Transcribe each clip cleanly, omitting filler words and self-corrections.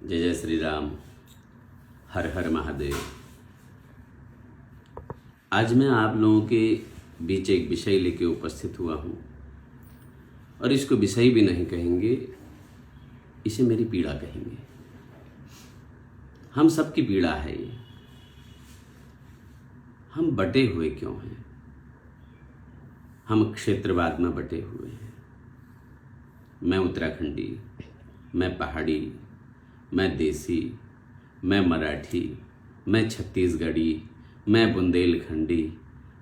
जय जय श्री राम। हर हर महादेव। आज मैं आप लोगों के बीच एक विषय लेके उपस्थित हुआ हूँ और इसको विषय भी नहीं कहेंगे, इसे मेरी पीड़ा कहेंगे। हम सबकी पीड़ा है ये। हम बटे हुए क्यों हैं? हम क्षेत्रवाद में बटे हुए हैं। मैं उत्तराखंडी, मैं पहाड़ी, मैं देसी, मैं मराठी, मैं छत्तीसगढ़ी, मैं बुंदेलखंडी,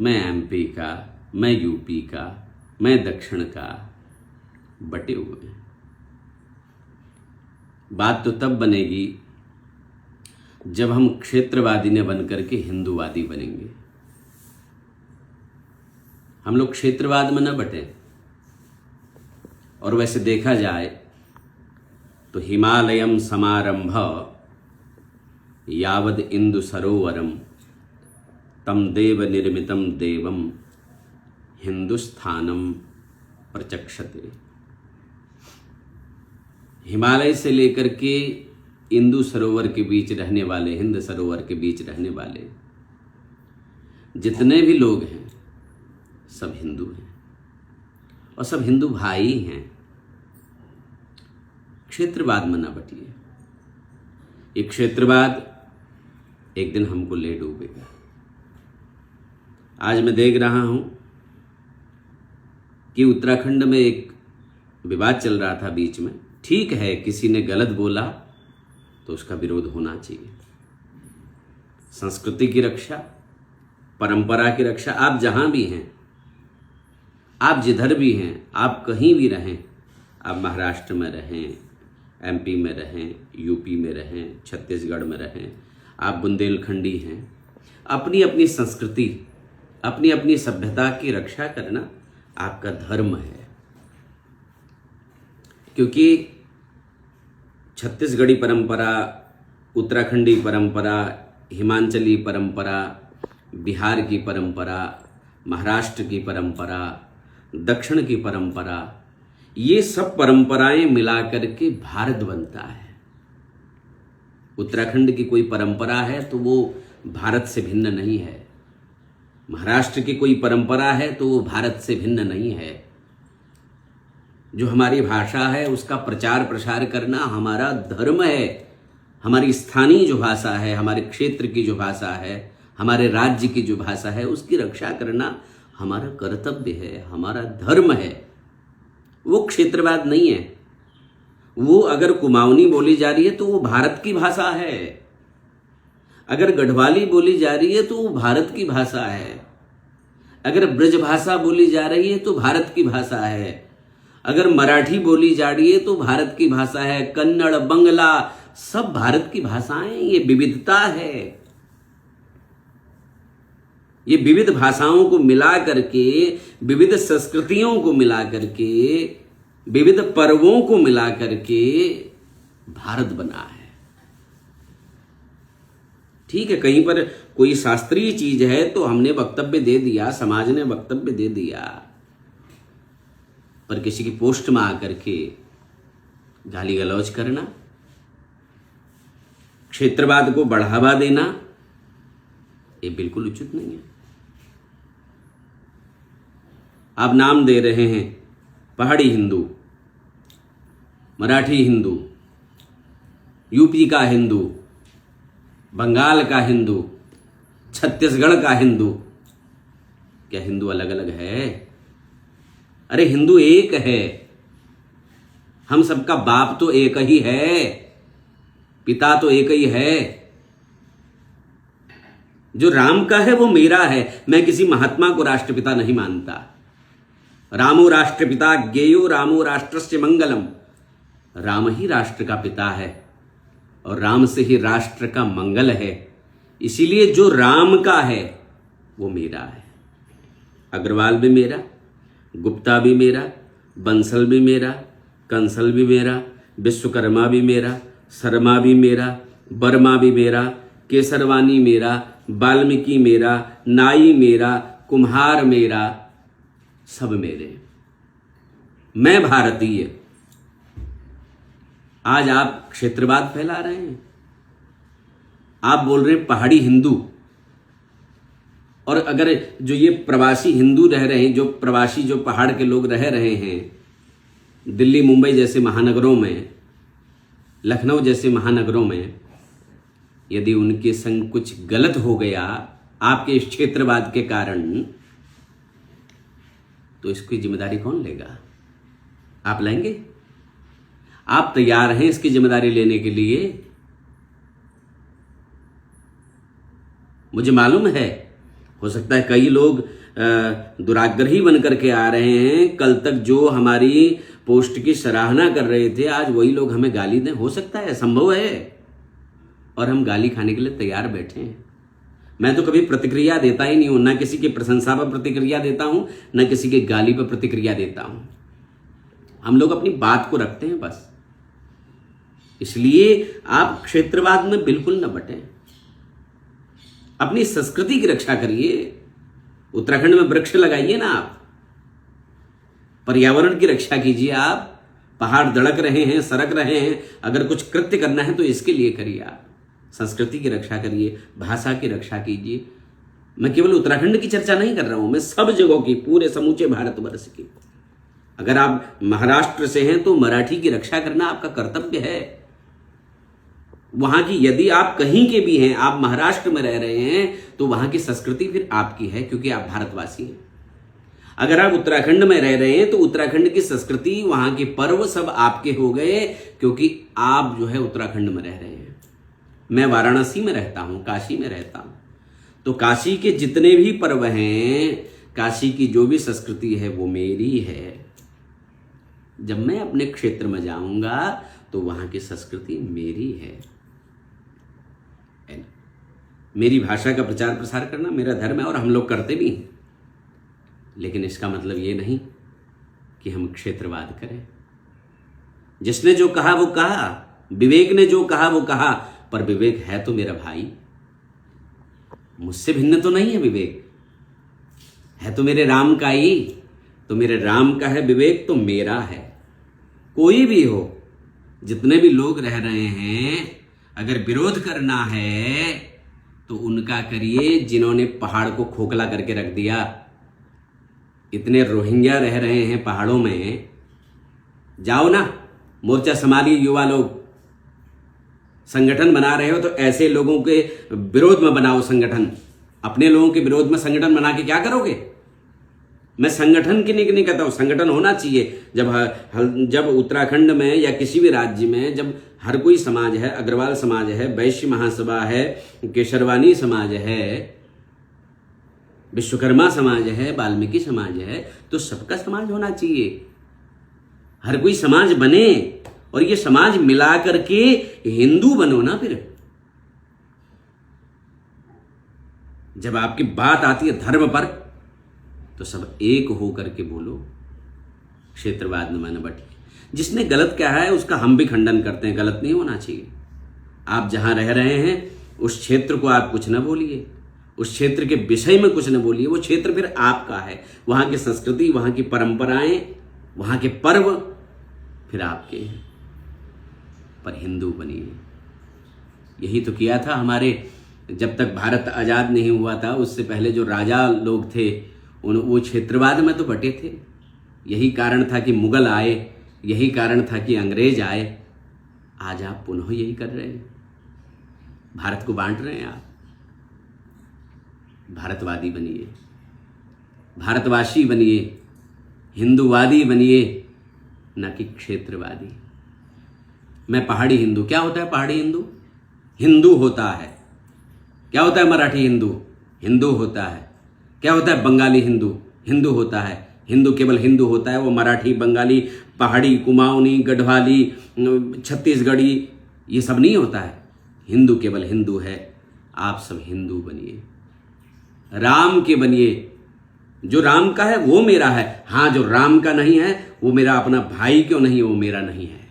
मैं एमपी का, मैं यूपी का, मैं दक्षिण का, बटे हुए हैं। बात तो तब बनेगी जब हम क्षेत्रवादी न बनकर के हिंदूवादी बनेंगे। हम लोग क्षेत्रवाद में न बटे। और वैसे देखा जाए तो हिमालयम समारंभ यावद इंदु सरोवरम तम देव निर्मितम देवम हिंदुस्थानम प्रचक्षते। हिमालय से लेकर के इंदु सरोवर के बीच रहने वाले, हिंद सरोवर के बीच रहने वाले जितने भी लोग हैं सब हिंदू हैं और सब हिंदू भाई हैं। क्षेत्रवाद में ना बटिए। ये क्षेत्रवाद एक दिन हमको ले डूबेगा। आज मैं देख रहा हूं कि उत्तराखंड में एक विवाद चल रहा था बीच में। ठीक है, किसी ने गलत बोला तो उसका विरोध होना चाहिए। संस्कृति की रक्षा, परंपरा की रक्षा, आप जहां भी हैं, आप जिधर भी हैं, आप कहीं भी रहें, आप महाराष्ट्र में रहें, एमपी में रहें, यूपी में रहें, छत्तीसगढ़ में रहें, आप बुंदेलखंडी हैं, अपनी अपनी संस्कृति, अपनी अपनी सभ्यता की रक्षा करना आपका धर्म है। क्योंकि छत्तीसगढ़ी परंपरा, उत्तराखंडी परंपरा, हिमाचली परंपरा, बिहार की परंपरा, महाराष्ट्र की परंपरा, दक्षिण की परंपरा, ये सब परंपराएं मिलाकर के भारत बनता है। उत्तराखंड की कोई परंपरा है तो वो भारत से भिन्न नहीं है। महाराष्ट्र की कोई परंपरा है तो वो भारत से भिन्न नहीं है। जो हमारी भाषा है उसका प्रचार प्रसार करना हमारा धर्म है। हमारी स्थानीय जो भाषा है, हमारे क्षेत्र की जो भाषा है, हमारे राज्य की जो भाषा है, उसकी रक्षा करना हमारा कर्तव्य है, हमारा धर्म है। वो क्षेत्रवाद नहीं है। वो अगर कुमाऊनी बोली जा रही है तो वो भारत की भाषा है। अगर गढ़वाली बोली जा रही है तो वो भारत की भाषा है। अगर ब्रजभाषा बोली जा रही है तो भारत की भाषा है। अगर मराठी बोली जा रही है तो भारत की भाषा है। कन्नड़, बंगला, सब भारत की भाषाएं। ये विविधता है। ये विविध भाषाओं को मिला करके, विविध संस्कृतियों को मिला करके, विविध पर्वों को मिला करके भारत बना है। ठीक है, कहीं पर कोई शास्त्रीय चीज है तो हमने वक्तव्य दे दिया, समाज ने वक्तव्य दे दिया, पर किसी की पोस्ट में आकर के गाली गलौज करना, क्षेत्रवाद को बढ़ावा देना, ये बिल्कुल उचित नहीं है। आप नाम दे रहे हैं पहाड़ी हिंदू, मराठी हिंदू, यूपी का हिंदू, बंगाल का हिंदू, छत्तीसगढ़ का हिंदू। क्या हिंदू अलग अलग है? अरे हिंदू एक है। हम सबका बाप तो एक ही है, पिता तो एक ही है। जो राम का है वो मेरा है। मैं किसी महात्मा को राष्ट्रपिता नहीं मानता। रामो राष्ट्रपिता ज्ञेयो रामो राष्ट्रस्य मंगलम। राम ही राष्ट्र का पिता है और राम से ही राष्ट्र का मंगल है। इसीलिए जो राम का है वो मेरा है। अग्रवाल भी मेरा, गुप्ता भी मेरा, बंसल भी मेरा, कंसल भी मेरा, विश्वकर्मा भी मेरा, शर्मा भी मेरा, वर्मा भी मेरा, केसरवानी मेरा, वाल्मीकि मेरा, नाई मेरा, कुम्हार मेरा, सब मेरे। मैं भारतीय। आज आप क्षेत्रवाद फैला रहे हैं, आप बोल रहे हैं पहाड़ी हिंदू। और अगर जो ये प्रवासी हिंदू रह रहे हैं, जो प्रवासी जो पहाड़ के लोग रह रहे हैं दिल्ली मुंबई जैसे महानगरों में, लखनऊ जैसे महानगरों में, यदि उनके संग कुछ गलत हो गया आपके इस क्षेत्रवाद के कारण, तो इसकी जिम्मेदारी कौन लेगा? आप लेंगे? आप तैयार हैं इसकी जिम्मेदारी लेने के लिए? मुझे मालूम है, हो सकता है कई लोग दुराग्रही बन करके आ रहे हैं। कल तक जो हमारी पोस्ट की सराहना कर रहे थे, आज वही लोग हमें गाली दें। हो सकता है, संभव है, और हम गाली खाने के लिए तैयार बैठे हैं। मैं तो कभी प्रतिक्रिया देता ही नहीं हूं, ना किसी की प्रशंसा पर प्रतिक्रिया देता हूं, ना किसी की गाली पर प्रतिक्रिया देता हूं। हम लोग अपनी बात को रखते हैं बस। इसलिए आप क्षेत्रवाद में बिल्कुल न बटें, अपनी संस्कृति की रक्षा करिए। उत्तराखंड में वृक्ष लगाइए ना, आप पर्यावरण की रक्षा कीजिए। आप पहाड़ धड़क रहे हैं, सरक रहे हैं, अगर कुछ कृत्य करना है तो इसके लिए करिए। आप संस्कृति की रक्षा करिए, भाषा की रक्षा कीजिए। मैं केवल उत्तराखंड की चर्चा नहीं कर रहा हूं, मैं सब जगहों की, पूरे समूचे भारतवर्ष की। अगर आप महाराष्ट्र से हैं तो मराठी की रक्षा करना आपका कर्तव्य है। वहां की, यदि आप कहीं के भी हैं, आप महाराष्ट्र में रह रहे हैं, तो वहां की संस्कृति फिर आपकी है, क्योंकि आप भारतवासी हैं। अगर आप उत्तराखंड में रह रहे हैं तो उत्तराखंड की संस्कृति, वहां के पर्व सब आपके हो गए, क्योंकि आप जो है उत्तराखंड में रह रहे हैं। मैं वाराणसी में रहता हूं, काशी में रहता हूं, तो काशी के जितने भी पर्व हैं, काशी की जो भी संस्कृति है वो मेरी है। जब मैं अपने क्षेत्र में जाऊंगा तो वहां की संस्कृति मेरी है। मेरी भाषा का प्रचार प्रसार करना मेरा धर्म है, और हम लोग करते भी हैं। लेकिन इसका मतलब ये नहीं कि हम क्षेत्रवाद करें। जिसने जो कहा वो कहा, विवेक ने जो कहा वो कहा, पर विवेक है तो मेरा भाई, मुझसे भिन्न तो नहीं है। विवेक है तो मेरे राम का ही, तो मेरे राम का है विवेक, तो मेरा है। कोई भी हो, जितने भी लोग रह रहे हैं, अगर विरोध करना है तो उनका करिए जिन्होंने पहाड़ को खोखला करके रख दिया। इतने रोहिंग्या रह रहे हैं पहाड़ों में, जाओ ना, मोर्चा संभालिए। युवा लोग संगठन बना रहे हो तो ऐसे लोगों के विरोध में बनाओ संगठन। अपने लोगों के विरोध में संगठन बना के क्या करोगे? मैं संगठन की नहीं कहता हूं, संगठन होना चाहिए। जब उत्तराखंड में या किसी भी राज्य में जब हर कोई समाज है, अग्रवाल समाज है, वैश्य महासभा है, केशरवानी समाज है, विश्वकर्मा समाज है, वाल्मीकि समाज है, तो सबका समाज होना चाहिए। हर कोई समाज बने, और ये समाज मिला करके हिंदू बनो ना। फिर जब आपकी बात आती है धर्म पर, तो सब एक हो करके बोलो, क्षेत्रवाद में न बटिए। जिसने गलत कहा है उसका हम भी खंडन करते हैं, गलत नहीं होना चाहिए। आप जहां रह रहे हैं उस क्षेत्र को आप कुछ न बोलिए, उस क्षेत्र के विषय में कुछ न बोलिए। वो क्षेत्र फिर आपका है, वहां की संस्कृति, वहां की परंपराएं, वहां के पर्व फिर आपके हैं। पर हिंदू बनिए। यही तो किया था हमारे, जब तक भारत आजाद नहीं हुआ था उससे पहले जो राजा लोग थे वो क्षेत्रवाद में तो बटे थे। यही कारण था कि मुगल आए, यही कारण था कि अंग्रेज आए। आज आप पुनः यही कर रहे हैं, भारत को बांट रहे हैं। आप भारतवादी बनिए, भारतवासी बनिए, हिंदूवादी बनिए, न कि क्षेत्रवादी। मैं पहाड़ी हिंदू, क्या होता है पहाड़ी हिंदू? हिंदू होता है। क्या होता है मराठी हिंदू? हिंदू होता है। क्या होता है बंगाली हिंदू? हिंदू होता है। हिंदू केवल हिंदू होता है, वो मराठी, बंगाली, पहाड़ी, कुमाऊनी, गढ़वाली, छत्तीसगढ़ी ये सब नहीं होता है। हिंदू केवल हिंदू है। आप सब हिंदू बनिए, राम के बनिए। जो राम का है वो मेरा है। हाँ, जो राम का नहीं है वो मेरा अपना भाई क्यों नहीं, वो मेरा नहीं है।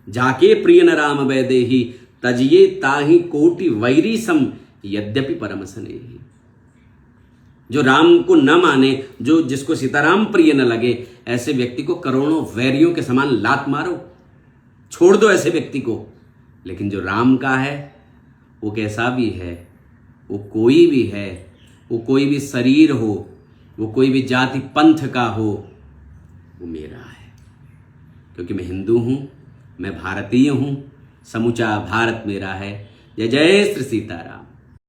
जाके प्रिय न राम वैदेही, तजिए ताहि कोटि वैरी सम, यद्यपि परम स्नेही। जो राम को न माने, जिसको सीताराम प्रिय न लगे, ऐसे व्यक्ति को करोड़ों वैरियों के समान लात मारो, छोड़ दो ऐसे व्यक्ति को। लेकिन जो राम का है वो कैसा भी है, वो कोई भी है, वो कोई भी शरीर हो, वो कोई भी जाति पंथ का हो, वो मेरा है। क्योंकि मैं हिंदू हूं, मैं भारतीय हूं, समूचा भारत मेरा है। जय जय श्री सीताराम।